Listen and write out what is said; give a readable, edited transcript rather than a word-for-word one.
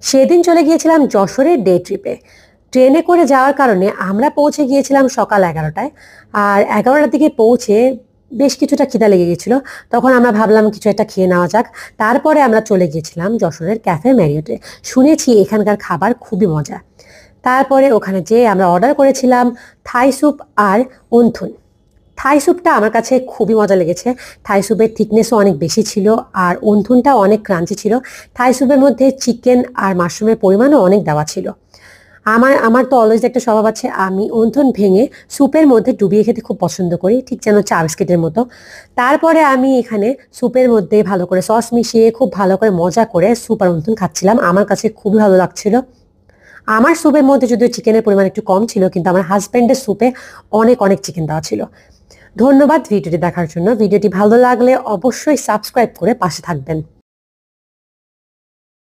সেদিন চলে গিয়েছিলাম যশোরের ডে ট্রিপে। ট্রেনে করে যাওয়ার কারণে আমরা পৌঁছে গিয়েছিলাম সকাল 11টায়। আর 11টার দিকে পৌঁছে বেশ কিছুটা খিদা লেগে গেছিল। তখন আমরা ভাবলাম কিছু একটা খেয়ে নেওয়া যাক। তারপরে আমরা চলে গিয়েছিলাম যশোরের ক্যাফে ম্যারিয়টে। শুনেছি এখানকার খাবার খুবই মজা। তারপরে ওখানে যেয়ে আমরা অর্ডার করেছিলাম থাই স্যুপ আর অন্থুন। থাই স্যুপটা আমার কাছে খুবই মজা লেগেছে। থাই স্যুপের থিকনেসও অনেক বেশি ছিল, আর অন্থুনটাও অনেক ক্রাঞ্চি ছিল। থাই স্যুপের মধ্যে চিকেন আর মাশরুমের পরিমাণও অনেক দেওয়া ছিল। আমার আমার তো অলওয়েজ একটা স্বভাব আছে, আমি অন্থুন ভেঙে স্যুপের মধ্যে ডুবিয়ে খেতে খুব পছন্দ করি, ঠিক যেন চা বিস্কিটের মতো। তারপরে আমি এখানে স্যুপের মধ্যে ভালো করে সস মিশিয়ে খুব ভালো করে মজা করে স্যুপ আর অন্থুন খাচ্ছিলাম। আমার কাছে খুবই ভালো লাগছিল। আমার স্যুপের মধ্যে যদিও চিকেনের পরিমাণ একটু কম ছিল, কিন্তু আমার হাজব্যান্ডের স্যুপে অনেক অনেক চিকেন দেওয়া ছিল। ধন্যবাদ ভিডিওটি দেখার জন্য। ভিডিওটি ভালো লাগলে অবশ্যই সাবস্ক্রাইব করে পাশে থাকবেন।